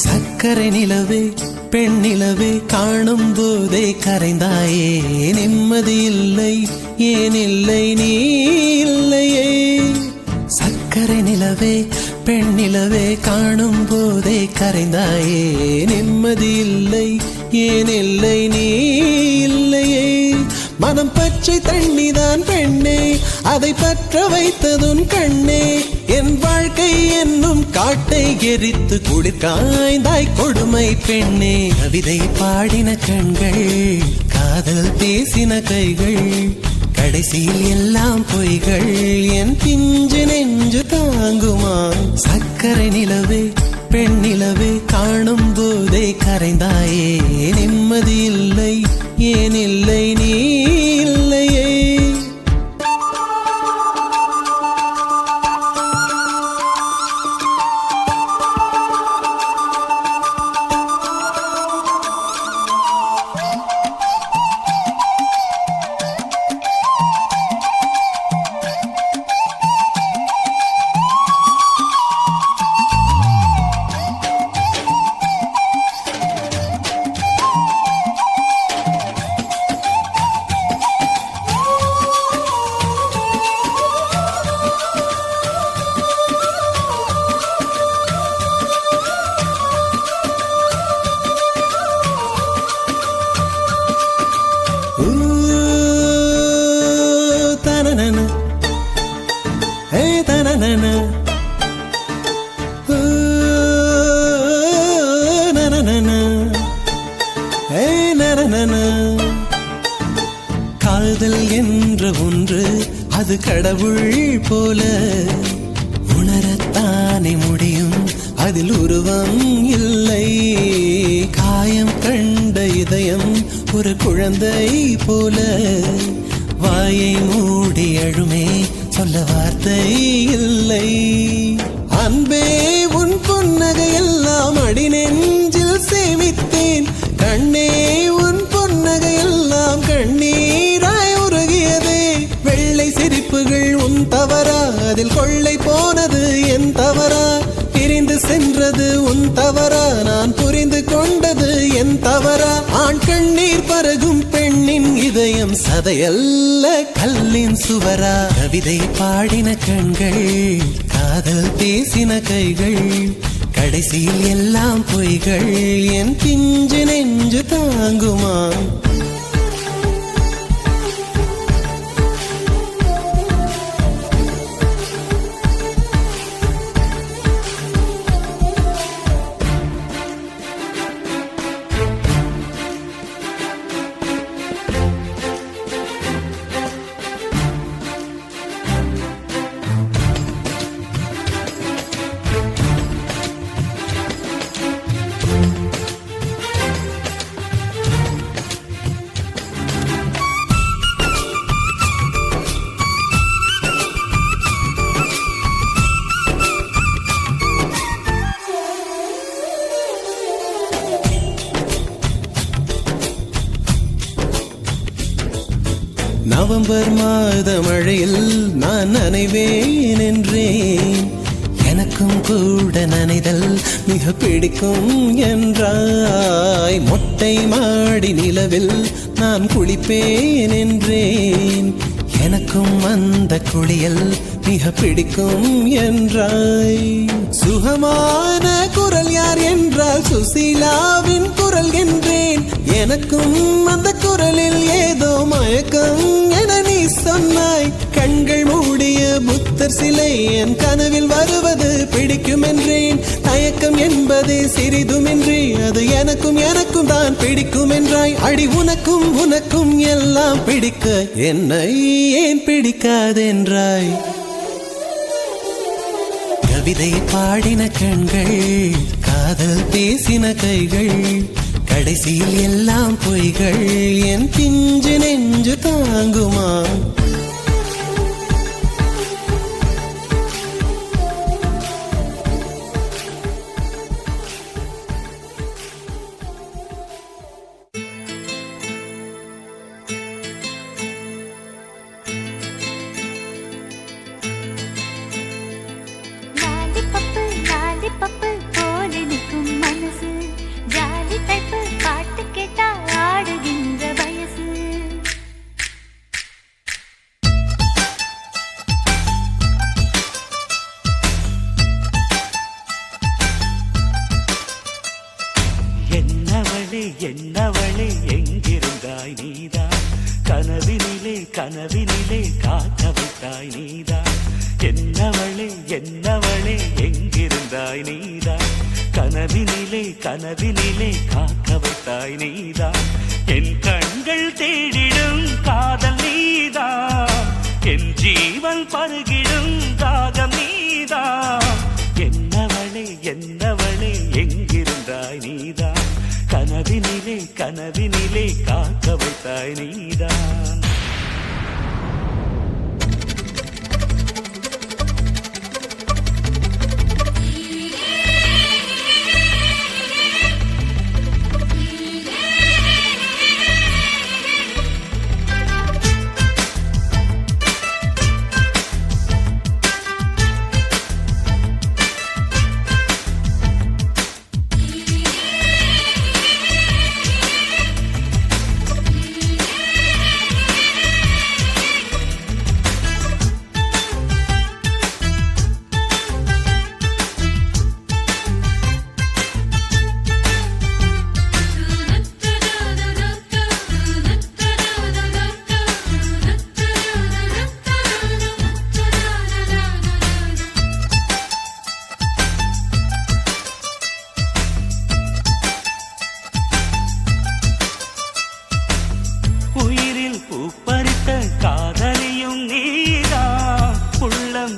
சக்கரை நிலவே பெண் நிலவே காணும் போதே கரைந்தாயே நிம்மதி இல்லை ஏன் இல்லை நீ இல்லையே. சக்கரை நிலவே பெண் நிலவே காணும் போதே கரைந்தாயே நிம்மதி இல்லை ஏன் இல்லை நீ இல்லையே. மனம் பச்சை தண்ணிதான் பெண்ணே அதை பற்ற வைத்ததுன் கண்ணே. என் வாழ்க்கை என்னும் காட்டை எரித்து குளிர் காய்ந்தாய் கொடுமை பெண்ணே. கவிதை பாடின கண்கள் காதல் பேசின கைகள் கடைசியில் எல்லாம் பொய்கள் என் பிஞ்சு நெஞ்சு தாங்குமா. சக்கரை நிலவே பெண் நிலவே காணும் போதே கரைந்தாயே நிம்மதி இல்லை ஏன் இல்லை நீ இல்லையே. காதல் என்ற ஒன்று அது கடவுள் போல உணரத்தானே முடியும் அதில் உருவம் இல்லை. காயம் கண்ட இதயம் ஒரு குழந்தை போல வாயை மூடி அழுமே சொல்ல வார்த்தை இல்லை. அன்பே உன் புன்னகை எல்லாம் அடி நெஞ்சில் சேமித்தேன். கண்ணே உன் புன்னகை எல்லாம் கண்ணீராய் உருகியதே. வெள்ளை சிரிப்புகள் உன் தவறா அதில் கொள்ளை போனது என் தவறா. பிரிந்து சென்றது உன் தவறா நான் புரிந்து கொண்டது என் தவறா. ஆண் கண்ணீர் பருகும் பெண்ணின் இதயம் சதையல்ல கல்லின் சுவரா. கவிதை பாடின கண்கள் காதல் பேசின கைகள் கடைசியில் எல்லாம் பொய்கள் என் பிஞ்சு நெஞ்சு தாங்குமா. நவம்பர் மாத மழையில் நான் நனைவேன் என்றேன். எனக்கும் கூட நனைதல் மிக பிடிக்கும் என்றாய். மொட்டை மாடி நிலவில் நான் குளிப்பேன் என்றேன். எனக்கும் அந்த குளியல் மிக பிடிக்கும் என்றாய். சுகமான குரல் யார் என்றால் சுசீலாவின் குரல் என்றேன். எனக்கும் அந்த குரலில் ஏதோ மயக்கம் என நீ சொன்னாய். கண்கள் மூடிய புத்தர் சிலை என் கனவில் வருவது பிடிக்கும் என்றேன். தயக்கம் என்பதே சிறிதுமின்றி அது எனக்கும் எனக்கும் தான் பிடிக்கும் என்றாய். அடி உனக்கும் உனக்கும் எல்லாம் பிடிக்க என்னை ஏன் பிடிக்காதென்றாய். கவிதை பாடின கண்கள் காதல் பேசின கைகள் கடைசியில் எல்லாம் பொய்கள் என் பிஞ்சு நெஞ்சு தாங்குமா. லாலிபப்பு போல நிற்கும் மனசு, ஜாலி டைப்பு பாட்டு கேட்டா ஆடுகின்ற வயசு. என்னவளே என்னவளே எங்கிருந்தாய் நீதான், கனவினிலே கனவினிலே காக்க வைத்தாய் நீதான். என்னவளே என்னவளே எங்கிருந்தாய் நீதான், கனவினிலே கனவினிலே காக்க வைத்தாய் நீதான். என் கண்கள் தேடிடும் காதல் நீதான், என் ஜீவன் பருகிடும் தாகம் நீதான். என்னவளே என்னவளே எங்கிருந்தாய் நீதான், கனவினிலே கனவினிலே காக்க வைத்தாய் நீதான்.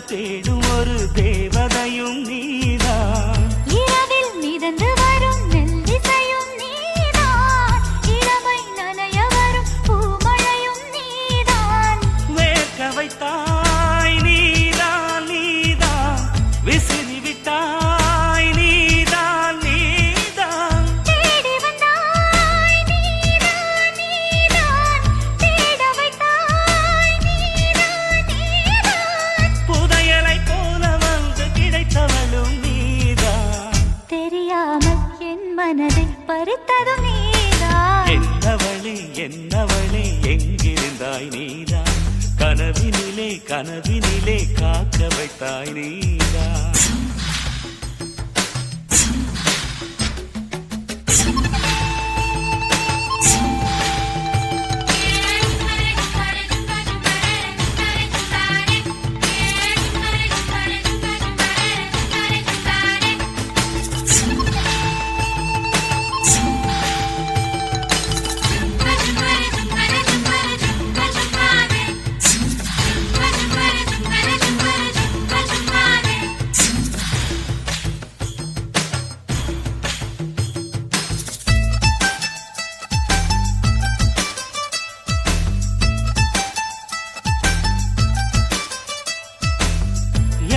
தேடும் ஒரு தேவதையும் நீதான், இரவில் மிதந்து வரும் மெல்லிசையும் நீதான், இளமை நனைய வரும் பூமழையும் நீதான். வேர்க்க வைத்தாய் நீதான் நீதான், விசிறி விட்டாய் நீதான் நீதான். தேடி வந்தாய் நீதான் நீதான், தேட வைத்தாய் நீதான் நீதான். புதையலை போல வந்து கிடைத்தவளும் நீதான், தெரியாமல் என் மனதை பறித்ததும் நீதான். என்னவளே என்னவளே எங்கிருந்தாய் நீதான், கனவினிலே கனவினிலே காக்க வைத்தாய் நீதான்.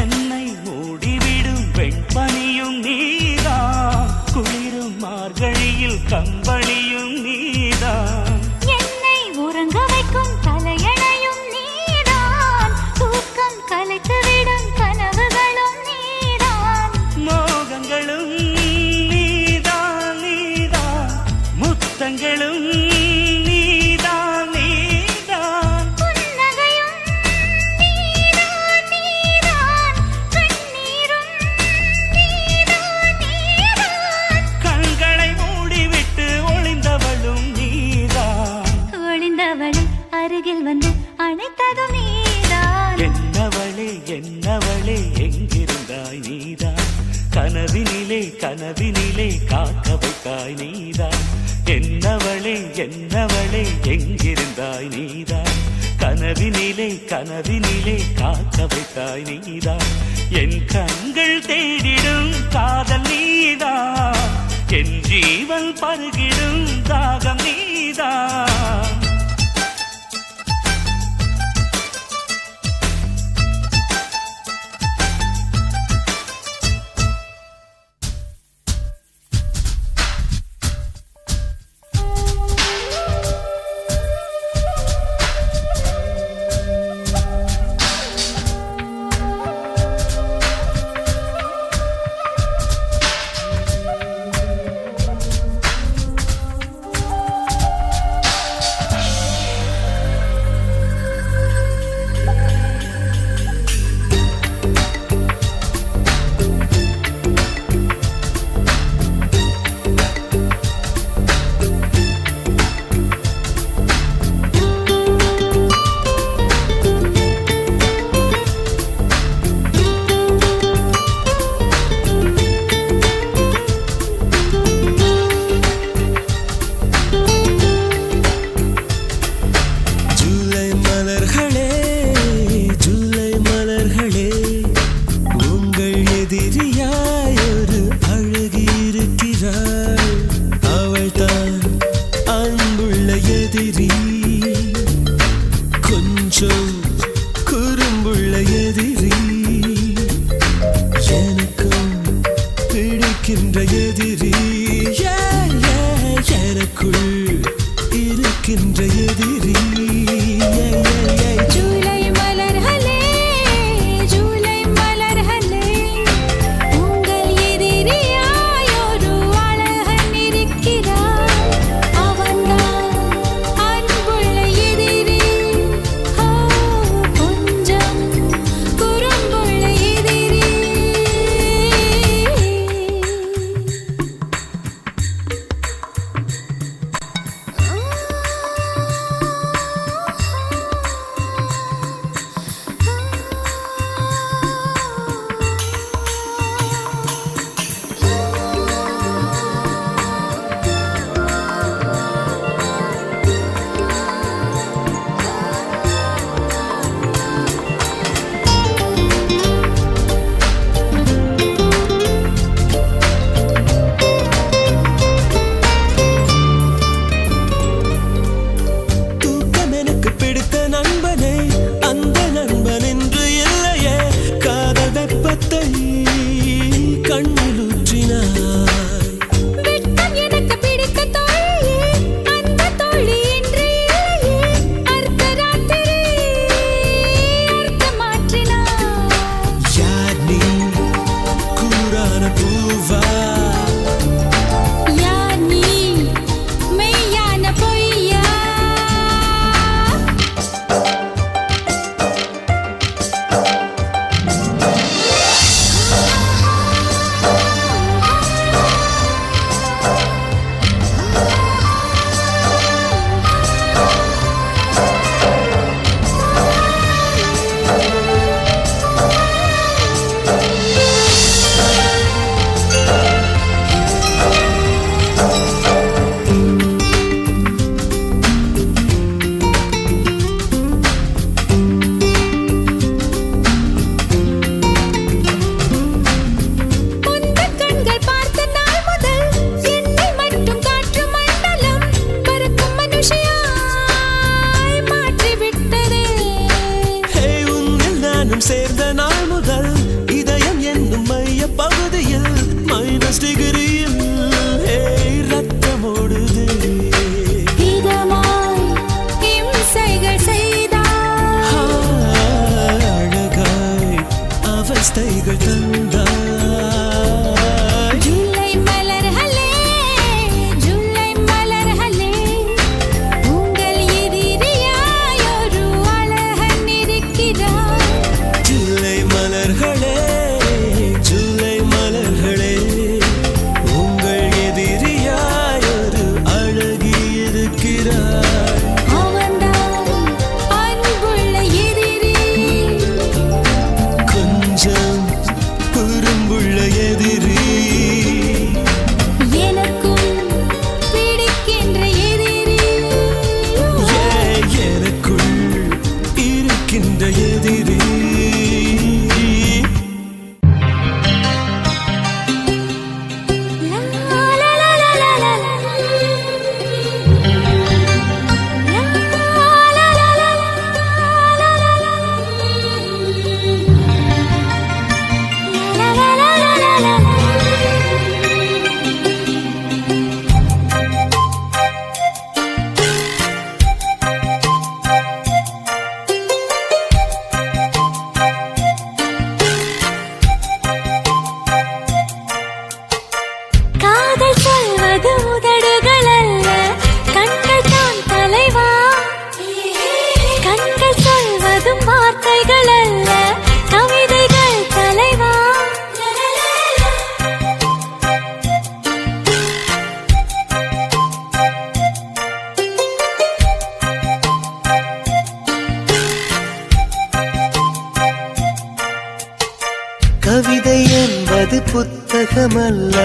என்னை மூடிவிடும் வெண்பனியும் நீதான், குளிரும் மார்கழியில் கம்பளியும் நீதான். என்னை உறங்க வைக்கும் தலையணையும் நீதான், தூக்கம் கலைத்துவிடும் கனவுகளும் நீதான். மோகங்களும் நீதான் நீதான், முத்தங்களும் நீதான் நீதான். புன்னகையும் நீதான் நீதான், கண்ணீரும் நீதான் நீதான். கண்களை மூடிவிட்டு ஒளிந்தவளும் நீதான், ஒளிந்தவளை அருகில் வந்து அணைத்ததும் நீதான். என்னவளே என்னவளே எங்கிருந்தாய் நீதான், கனவினிலே கனவினிலே காக்க வைத்தாய் நீதான். என்னவளே என்னவளே எங்கிருந்தாய் நீதான், கனவினிலே கனவினிலே காக்க வைத்தாய் நீதான். என் கண்கள் தேடிடும் காதல் நீதான், என் ஜீவன் பருகிடும் தாகம் நீதான். எதிரியாய் ஒரு அழகி இருக்கிறாள், அவள்தான் அன்புள்ள எதிரி, கொஞ்சம் குறும்புள்ள எதிரி, எனக்கும் பிடிக்கின்ற எதிரி, எனக்குள் இருக்கின்ற எதிரி. ஜூலை மலர்களே ஜூலை மலர்களே உங்கள் எதிரியாய் ஒரு அழகன் இருக்கிறார், அவன்தான் அன்புள்ள எதிரி, கொஞ்சம் குறும்புள்ள எதிரி. தூக்கம் எனக்கு பிடித்த நண்பனே, அந்த நண்பன் என்று இல்லையே, காதல் வெப்பத்தை கண்ணில் ஊற்றினாய். வெட்கம் எனக்கு பிடித்த தோழியே, அந்த தோழி என்று இல்லையே, அர்த்தராத்திரி அர்த்தம் மாற்றினாய். யார் நீ கூரான பூவா, யார் நீ மெய்யான பொய்யா? உந்தன் கண்கள் பார்த்த நாள் முதல் என்னை மட்டும் காற்று மண்டலம் பறக்கும் மனுஷியாய் மாற்றிவிட்டதே. ஹே, உன்னில் நானும் சேர்ந்த நாள் முதல் இதயம் என்னும் மைய பகுதியில் மைனஸ் டிகிரியில் ரத்தம் ஓடுது. இதமாய் இம்சைகள் செய்தாய். அழகாய் அவஸ்தைகள் தந்தாய். ஜூலை மலர்களே ஜூலை மலர்களே உங்கள் எதிரியாய் ஒரு அழகன் இருக்கிறார், ஜூலை மலர்களே, ஜூலை மலர்களே, உங்கள் எதிரியாய் ஒரு அழகி இருக்கிறாள், அவன்தான் அன்புள்ள எதிரி, கொஞ்சம் குறும்புள்ள எதிரி, எனக்கும் பிடிக்கின்ற எதிரி. எனக்குள் இருக்கின்ற எதிரி. லா லா லா லா லா லா. லா லா லா லா லா லா லா. லா லா லா லா லா லா. காதல் சொல்வது உதடுகள் அல்ல, கண்கள் தான் தலைவா. கண்கள் சொல்வதும் வார்த்தைகள் அல்ல, கவிதைகள் தலைவா. கவிதை என்பது புத்தகமல்ல,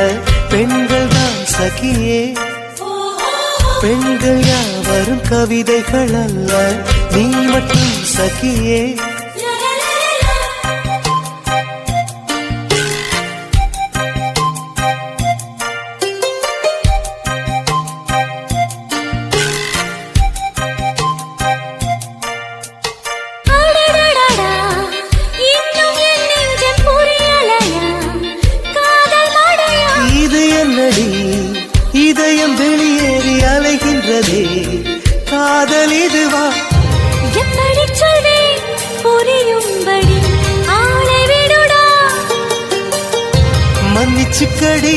பெண்கள் தான் சகியே, பெண்கள் யாவரும் கவிதைகள் அல்ல, நீ மட்டும் சகியே. பேச்சுக்கடி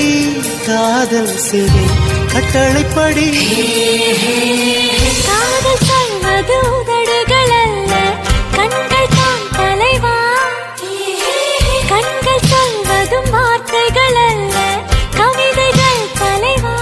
காதல் சிறை கட்டளைப்படி காதல் சொல்வது உதடுகள் அல்ல கண்கள் தான் தலைவா கண்கள் சொல்வதும் வார்த்தைகள் அல்ல கவிதைகள் தலைவா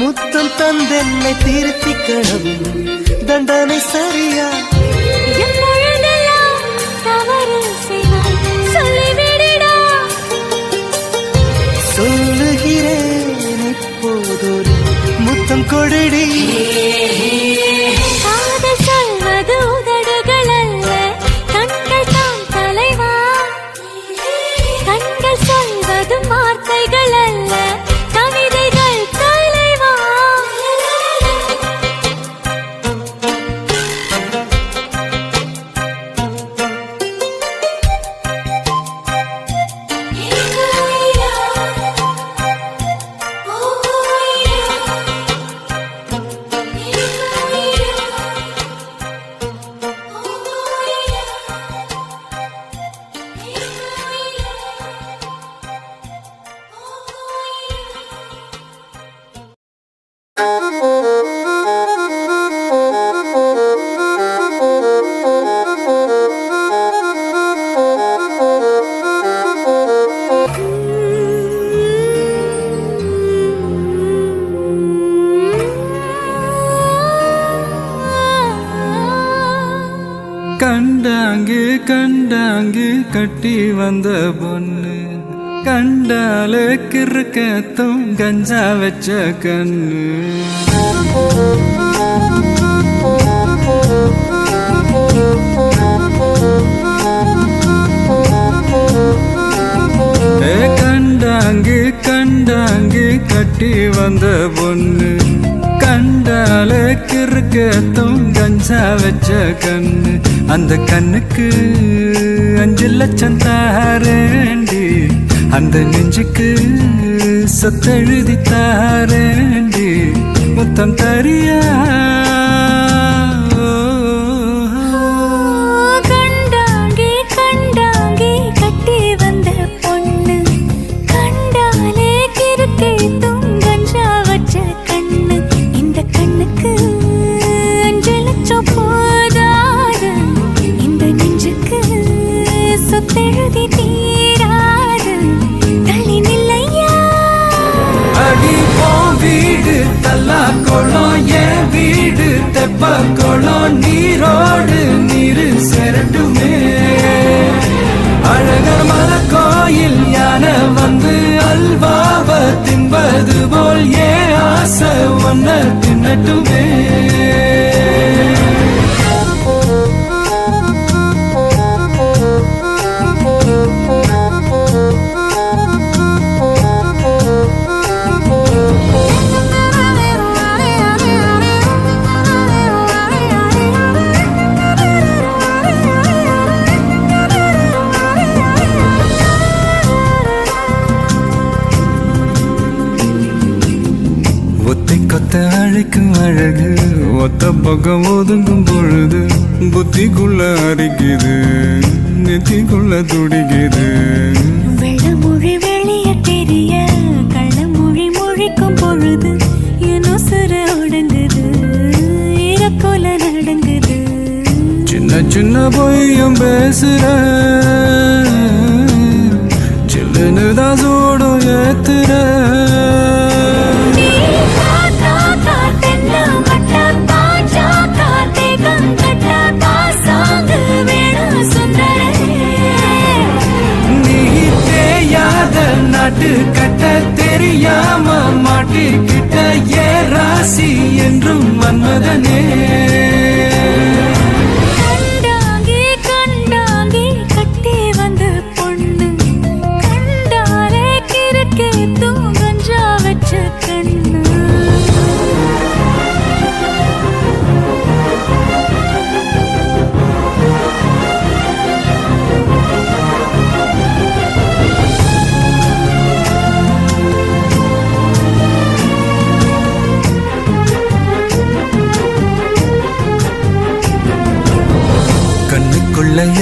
முத்தம் தந்தென்னை திருத்திக்கணும் தண்டனை சரியா எப்பொழுதெல்லாம் தவறு செய்வாய் சொல்லிவிடடா சொல்லுகிறேன் இப்போதொரு முத்தம் கொடுடி காதல் சொல்வது உதடுகள் அல்ல கண்கள் தான் தலைவா கண்கள் சொல்வதும் வார்த்தைகள் அல்ல கவிதைகள் தலைவா கண்டாங்கு கண்டாங்கு கட்டி வந்த பொண்ணு கண்டாலே கிறுக்கத்தும் கஞ்சா வச்ச கண்ணு கண்டாங்கு கண்டாங்கு கட்டி வந்த பொண்ணு கண்டாலே கிறுக்கத்தும் கஞ்சா வச்ச கண்ணு அந்த கண்ணுக்கு 5 லட்சம் தாரேண்டி அந்த நெஞ்சுக்கு சொத்தெழுதி தாரேண்டி முத்தம் தரியா கண்டாங்கி கண்டாங்கி கட்டி வந்த பொண்ணு கண்டாலே கிறுக்கே கஞ்சா வச்ச கண்ணு இந்த கண்ணுக்கு 5 லட்சம் போதாது இந்த நெஞ்சுக்கு சொத்தெழுதி தீராது தள்ளி நில்லையா அடி போ வீடு தல்லா குளம் என் வீடு தெப்ப குளம் நீரோடு நீரு செரட்டுமே அழகர் மலை கோயில் யானை வந்து அல்வாவ தின்பது போல் ஏன் ஆசை ஒன்ன தின்னட்டுமே கொத்த அழைக்கும் அழகு ஒத்த பக்கம் ஒதுங்கும் பொழுது புத்திக்குள்ள அரிக்குது நெத்திக்குள்ள துடிக்குது வெள்ளமொழி வெளியேற்ற சின்ன பொய்யும் பேசுற சில்லுன்னு தான் சூடும் ஏத்துற நீ தேயாத நாட்டு கட்ட தெரியாம மாட்டிக்கிட்ட ஏ ராசி என்றும் மன்மதனே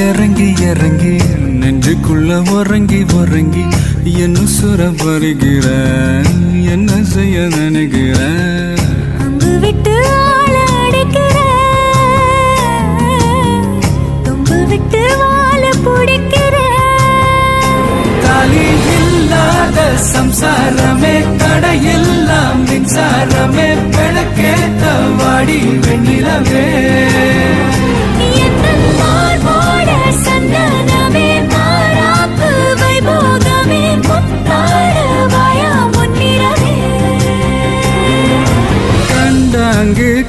இறங்கி இறங்கி நெஞ்சுக்குள்ள உறங்கி உறங்கி என்ன சுர பருகிற என்ன செய்ய நினைக்கிற அங்கு விட்டு ஆள அடிக்கிற தொம்பு விட்டு வாழ பிடிக்கிற தாலி இல்லாத சம்சாரமே தடையெல்லாம் மின்சாரமே பிழக்கேத்த வாடி வெண்ணிலவே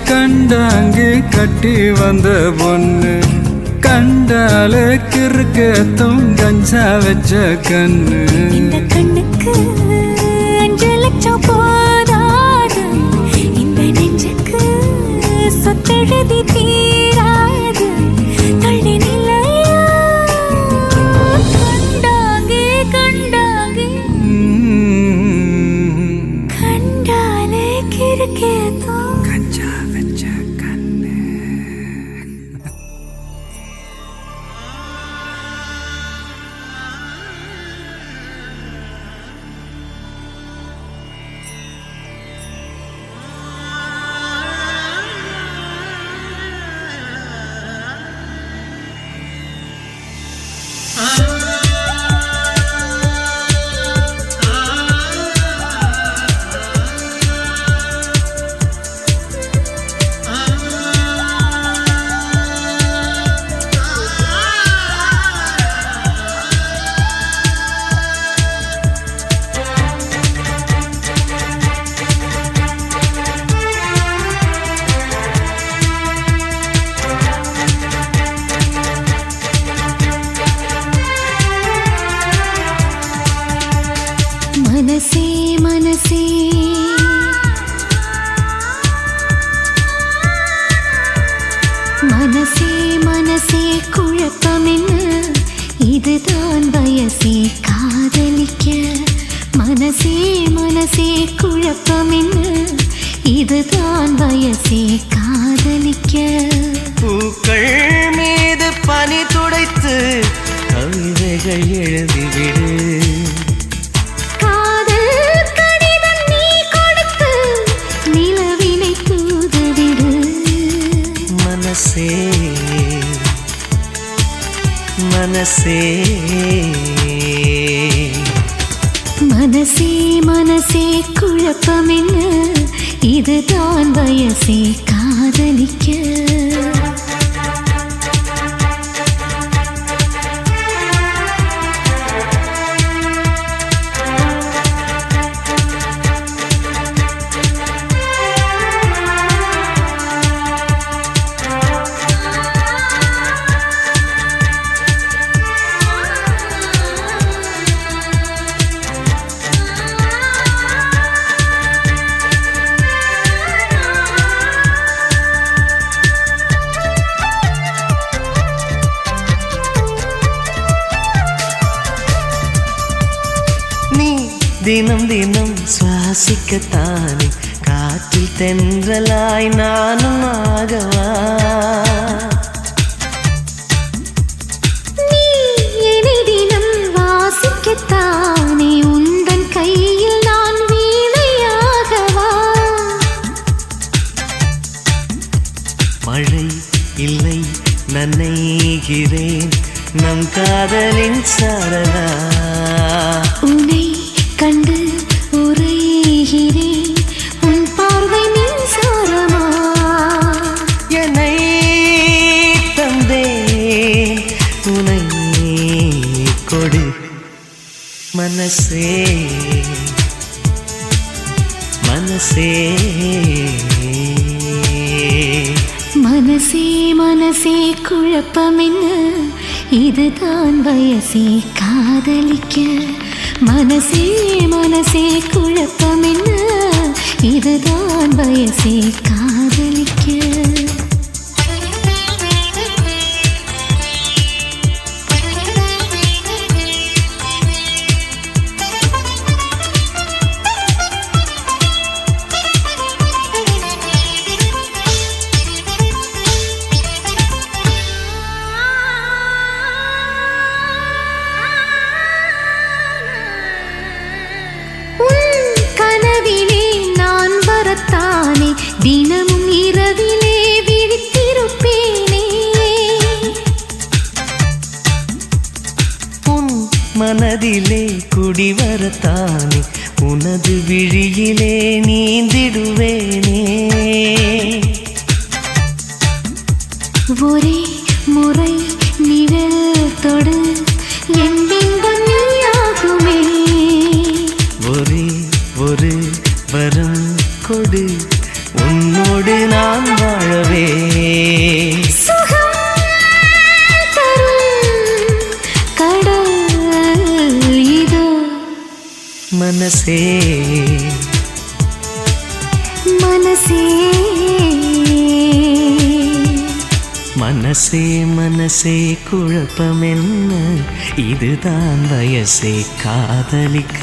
கண்டாங்கு கட்டி வந்த பொண்ணு கண்டால கிறுக்கத்தும் கஞ்சா வச்ச கண்ணு இந்த கண்ணுக்கு 5 லட்சம் போதாது இந்த நெஞ்சுக்கு சொத்தெழுதி தீராது தள்ளி நிலையா கண்டாங்கே கண்டாங்கே கண்டாலே கிறுக்கத்தும் மனசே மனசே மனசே மனசே குழப்பம் என்ன இதுதான் வயசே காதலிக்க மனசே மனசே குழப்பம் என்ன இதுதான் வயசே காதலிக்க பூக்கள் மீது பனி துடைத்து கவிதைகள் எழுதிவிடு மனசே மனசே மனசே குழப்பம் என்ன இதுதான் வயசே காதலிக்க தினம் தினம் சுவாசிக்கத்தானே காற்றில் தென்றலாய் நானும் ஆகவா நீ என்னை தினம் வாசிக்கத்தானே உந்தன் கையில் நான் வீணையாகவா மழை இல்லை நன்னை ரசிக்கிறேன் நம் காதலின் சரதா. உன்னை கண்டு உரைகிறேன் உன் பார்வை மின்சாரமா. என்னை தந்தேன் உனை கொடு மனசே மனசே மனசே மனசே குழப்பம் என்ன, இதுதான் வயசே காதலிக்க. மனசே மனசே குழப்பம் என்ன, இதுதான் வயசே காதலிக்க. தினமும் இரவிலே விழித்திருப்பேனே. உன் மனதிலே குடிவரத்தானே உனது விழியிலே நீந்திடுவேனே. ஒரே முறை நிழல் தொடு என் பிம்பம் நீயாகுமே. ஒரே ஒரு வரம் கொடு உன்னோடு நான் வாழவே. சுகம் தரும் கடல் இதோ. மனசே மனசே மனசே மனசே குழப்பம் என்ன, இதுதான் வயசே காதலிக்க.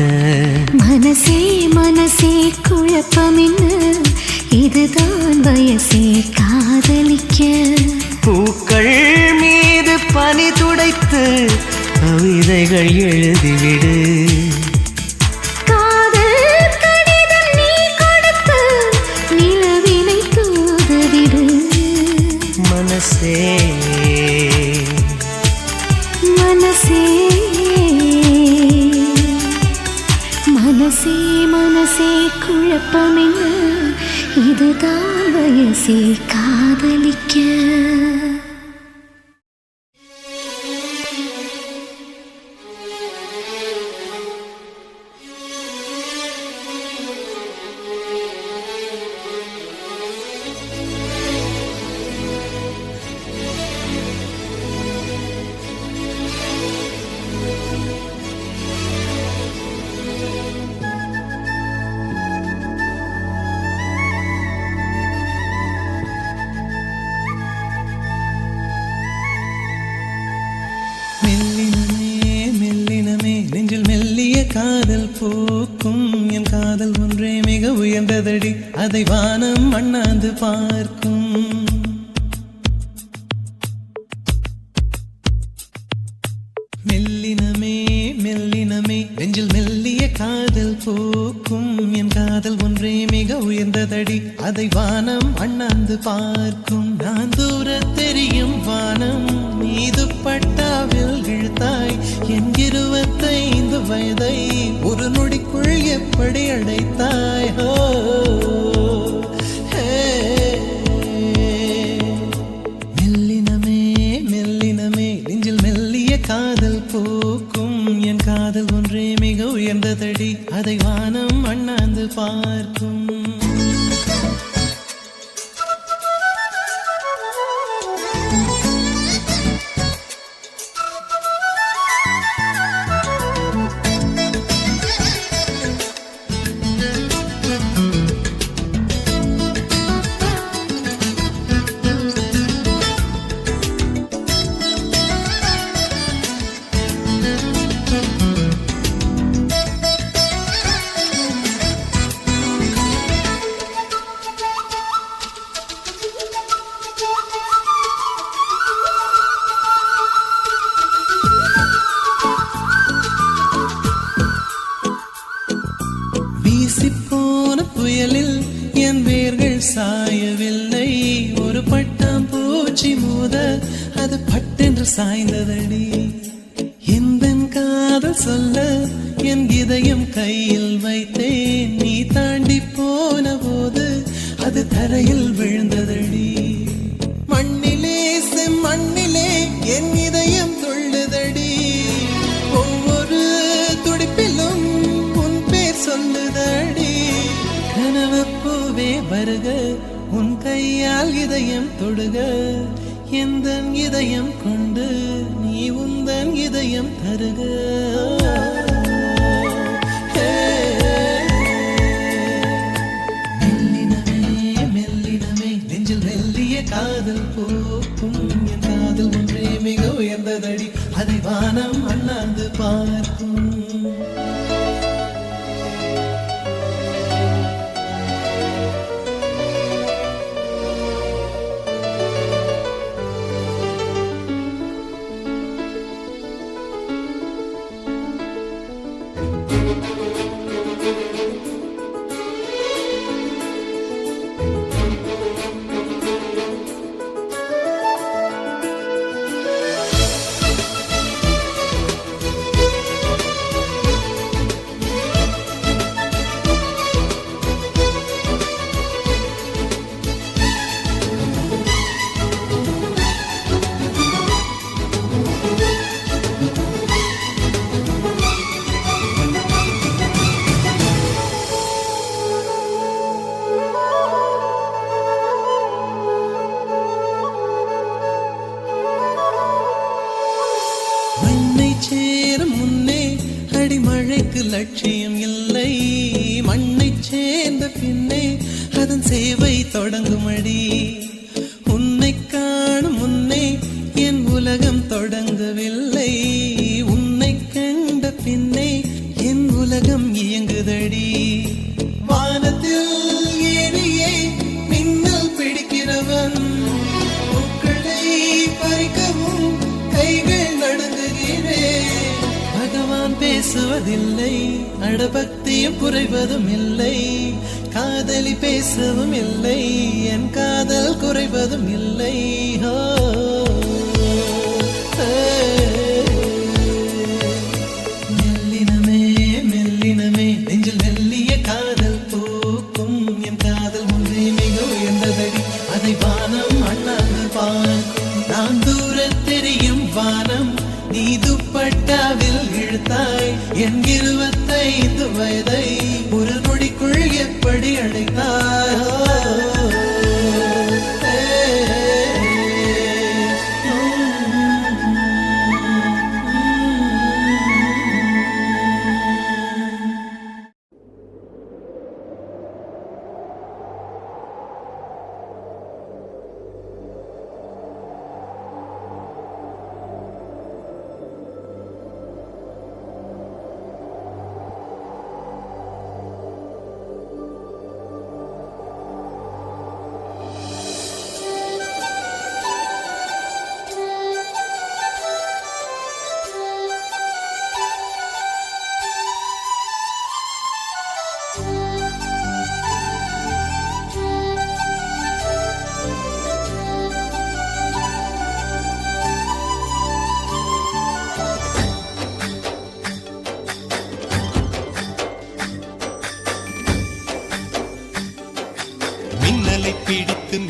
மனசே மனசே குழப்பம் என்ன, இதுதான் வயசே காதலிக்க. பூக்கள் மீது பனி துடைத்து கவிதைகள் எழுதிவிடு. காதல் கடிதம் நீ கொடுத்து நிலவினை தூதுவிடு. மனசே மனசே மனசே மனசே குழப்பம் என்ன, இதுதான் வயசே காதலிக்க. காதல் போக்கும் என் காதல் ஒன்றே மிக உயர்ந்ததடி, அதை வானம் அண்ணாந்து பார்க்கும். மெல்லினமே மெல்லினமே நெஞ்சில் மெல்லிய காதல் போக்கும் என் காதல் ஒன்றே மிக உயர்ந்ததடி, அதை வானம் அண்ணாந்து பார்க்கும். நான் தூர தெரியும் வானம் மீது பட்டாவில் இழுத்தாய் என் 25 வயதை ஒரு நொடிக்குள் எப்படி அடைத்தாய். மெல்லினமே மெல்லினமே நெஞ்சில் மெல்லிய காதல் போக்கும் என் காதல் ஒன்றே மிக உயர்ந்ததடி, அதை வானம் அண்ணாந்து பார்க்கும். வீசிப்போன புயலில் என் வேர்கள் சாயவில்லை, ஒரு பட்டாம் பூச்சி மோத அது பட்டென்று சாய்ந்ததடி. எந்தன் காதல் சொல்ல என் இதயம் கையில் வைத்தேன். நீ தாண்டி போன போது அது தரையில் விழுந்ததடி. மண்ணிலே செம்மண்ணிலே என் இதயம் துள்ளுதடி. ஒவ்வொரு துடிப்பிலும் உன் பேர் சொல்லுதடி. கனவு பூவே வருக, உன் கையால் இதயம் தொடுக. எந்தன் இதயம் கொண்டு நீ உந்தன் இதயம் தருக. மெல்லினமே மெல்லினமே நெஞ்சில் மெல்லிய காதல் போக்கும். என் காதல் ஒன்றே மிக உயர்ந்ததடி, அதை வானம் அண்ணாந்து பார்க்கும். சேரும் முன்னே அடிமழைக்கு லட்சியம் இல்லை. மண்ணை சேர்ந்த பின்னே அதன் சேவை தொடங்கும் அடி. உன்னை காணும் முன்னே என் உலகம் தொடங்கவில்லை. உன்னை கண்ட பின்னே என் உலகம் இயங்குதடி. வானத்தில் ஏறியே மின்னல் பிடிக்கிறவன் பூக்களை பறிக்கவும் கைகள் நடுங்குகிறேன். பகவான் பேசுவதில்லை, அடபக்தியும் குறைவதும் இல்லை. காதலி பேசவும் இல்லை, என் காதல் குறைவதும் இல்லை. மெல்லினமே மெல்லினமே நெஞ்சில் மெல்லிய காதல் பூக்கும். என் காதல் ஒன்றே மிக உயர்ந்ததடி, அதை வானம் அண்ணாந்து பார்க்கும். நான் தூர தெரியும் வானம், நீ துப்பட்டாவில் இழுத்தாய். என் 25 வயதை ஒரு நொடிக்குள் எப்படி அடைத்தாய்?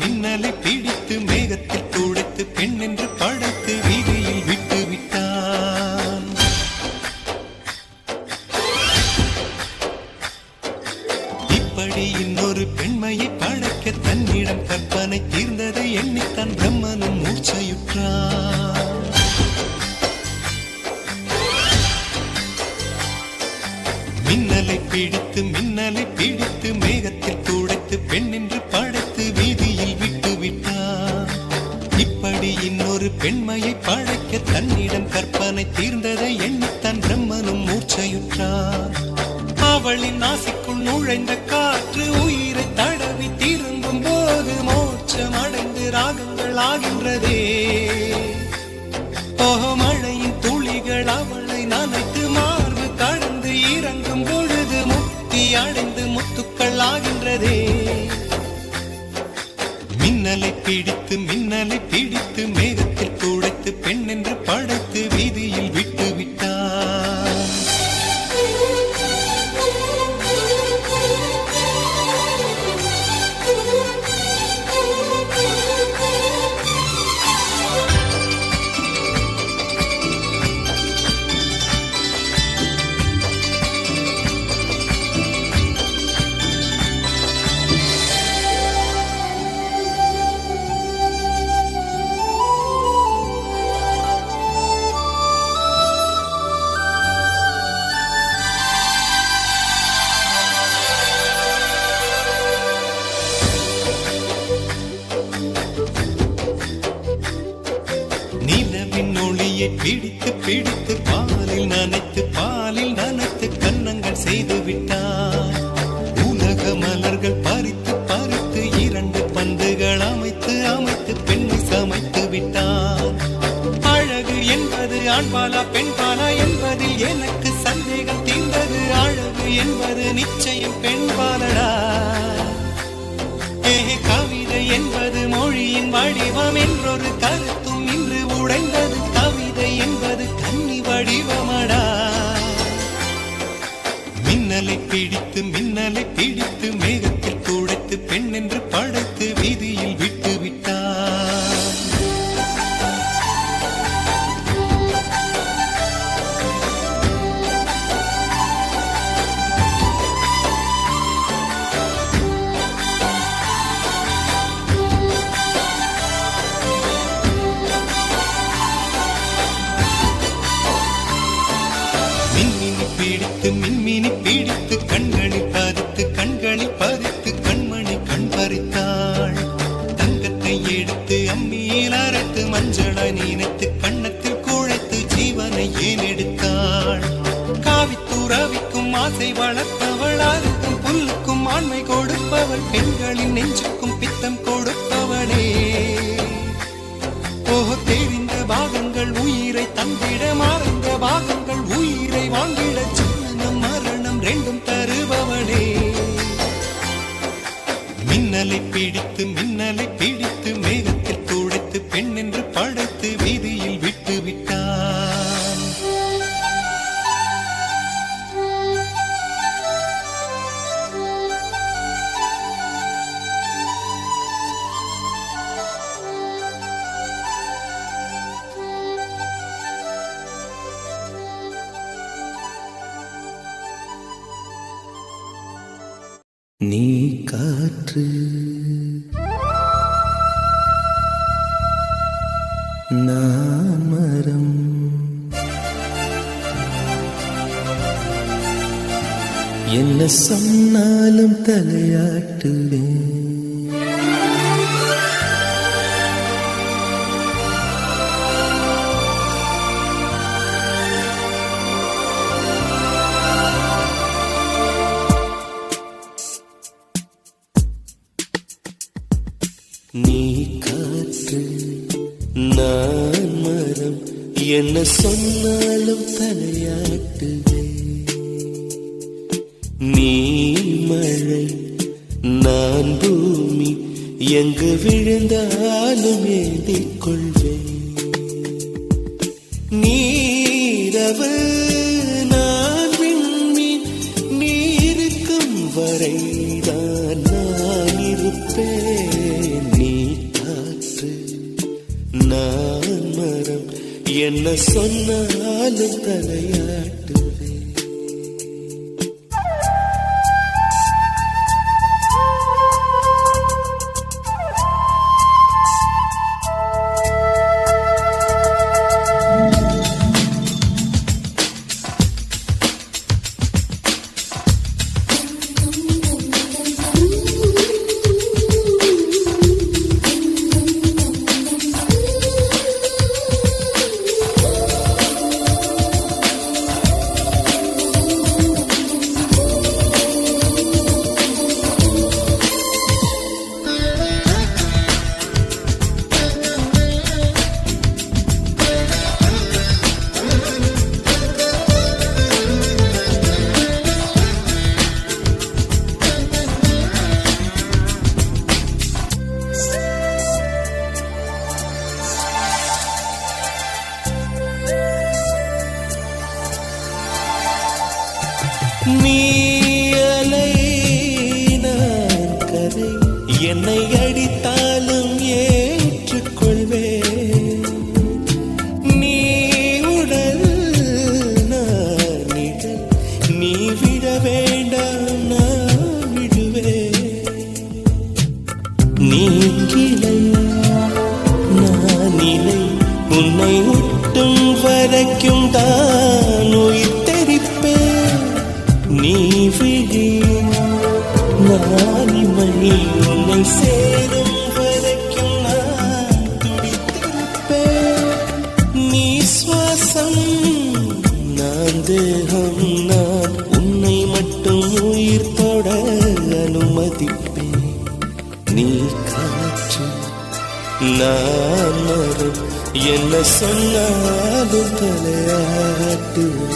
மின்னலை பிடித்து மேகத்தில் துடைத்து பெண் என்று படைத்து வீதியில் விட்டு விட்டான். இப்படி இன்னொரு பெண்மையை படைக்க தன்னிடம் கற்பனை தீர்ந்ததை எண்ணித்தான் பிரம்மனும் மூர்ச்சையுற்றான். மின்னலை பிடித்து மேகத்தில் துடைத்து பெண் என்று படைத்து வீதியில் விட்டு விட்டான். இப்படி இன்னொரு பெண்மையை படைக்க தன்னிடம் கற்பனை தீர்ந்ததை எண்ணித்தான் பிரம்மனும் மூர்ச்சையுற்றான். அவளின் ஆசைக்குள் நுழைந்த காற்று உயிரை தடவி திரும்பும் போது மோட்சம் அடைந்து ராகங்கள் ஆகின்றதே. மழையின் துளிகள் அவளை நனைத்து மார்பு கடந்து இறங்கும் பொழுது முக்தி அடைந்து முத்துக்கள் ஆகின்றதே. மின்னலை பிடித்து மேகத்தில் துடைத்து கொடியை பிடித்து பிடித்து பாலில் நனைத்து கன்னங்கள் செய்து விட்டார். உலக மலர்கள் பறித்து பறித்து 2 பந்துகள் அமைத்து அமைத்து பெண்ணை சமைத்து விட்டார். அழகு என்பது ஆண்பாலா பெண்பாலா என்பதில் எனக்கு சந்தேகம் தீர்ந்தது. அழகு என்பது நிச்சயம் பெண்பாலடா. கவிதை என்பது மொழியின் வடிவம் என்றொரு கருத்தும் இன்று உடைந்தது. கவிதை என்பது கன்னி வடிவமடா. மின்னலை பிடித்து மேகத்தில் துடைத்து பெண் என்று படைத்து வீதியில் விட்டு விட்டார். மின்மினி பிடித்து கண்களில் பதித்து கண்மணி கண் பறித்தாள். தங்கத்தை எடுத்து அம்மியில் அரைத்து மஞ்சளாய் நினைத்து கண்ணத்தில் குழைத்து ஜீவனை ஏன் எடுத்தாள். காவித்துறவிக்கும் ஆசை வளர்த்தவள், அறுக்கும் புல்லுக்கும் ஆண்மை கொடுப்பவள், பெண்களின் நெஞ்சுக்கும் பித்தம் கொடுப்பவளே. ஓஹோ, தெரிந்த பாகங்கள் உயிரை தந்திட, மறைந்த பாகங்கள் உயிரை வாங்கிட, ஜனனம் மரணம் 2ம் தருபவளே. மின்னலை பிடித்து மேகத்தில் துடைத்து பெண் என்று படைத்து வீதியில் விட்டு விட்டான். நீ காற்று, நான் மரம், என்ன சொன்னாலும் தலையாட்டுவேன். நீ காற்று, நான் மரம், என்ன சொன்னாலும் தலையாட்டுவே. நீ மழை, நான் பூமி, எங்கு விழுந்தாலும் ஏந்திக் கொள்வேன். நீரவு, நான் விண்மீன், நீருக்கும் வரைதான் நான் இருப்பேன். நான் மரம், என்ன சொன்னாலும் தலையாட்டுவே. நீ அலை, நான் கரை, என்னை அடித்தாலும் ஏற்றுக்கொள்வேன். நீ உடல், நான் நிழல், நீ விட வேண்டாம், நான் விடுவேன். நீ கிளை, நான் இலை, உன்னை ஒட்டும் வரைக்கும் தான் உயிர் தெரிப்பேன். நீ விழி, நான் இமை, உன்னை சேரும் வரைக்கும் நான் துடித்திருப்பேன். நீ மட்டும் உயிர் தொட அனுமதிப்பேன். நீ காற்று நான் மரம், என்ன சொன்னாலும் தலையாட்டுவேன்.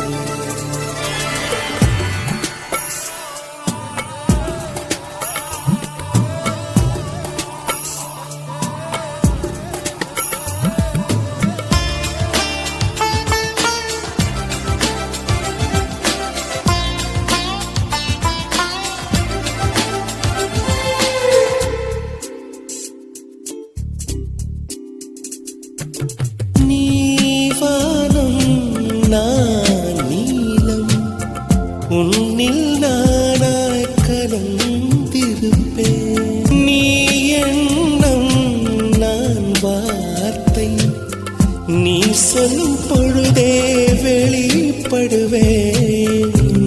நான் நீலம், உன்னில் நானாய் கலந்திருப்பேன். நீ எண்ணம், நான் வார்த்தை, நீ சொல்லும் பொழுதே வெளிப்படுவேன்.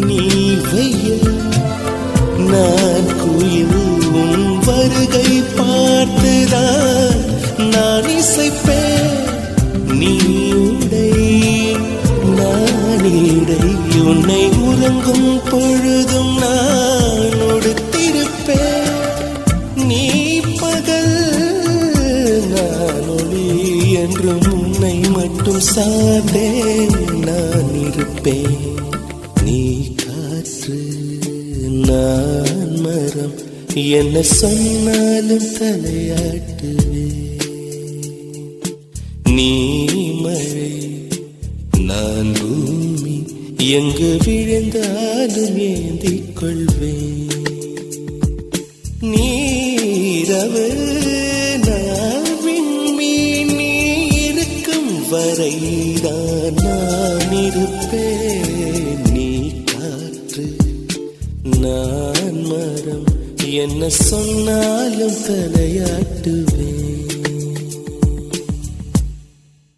நீ வெயில், நான் குயில், உன் வருகை பார்த்துதான் நான் இசைப்பேன். நீ உடை, நான் இடை, உன்னை உறங்கும் பொழுதும் நான் உடுத்திருப்பேன். நீ பகல், நான் ஒளி என்றும் உன்னை மட்டும் சார்ந்தே நான் இருப்பேன். நீ காற்று நான் மரம், என்ன சொன்னாலும் தலையாட்டுவேன். நீ மழை நான் பூமி, எங்கு விழுந்தாலும் ஏந்திக் கொள்வேன். நீரவு நான் விண்மீன், நீ இருக்கும் வரைதான் நான் இருப்பேன். நீ காற்று நான் மரம், என்ன சொன்னாலும் தலையாட்டுவேன்.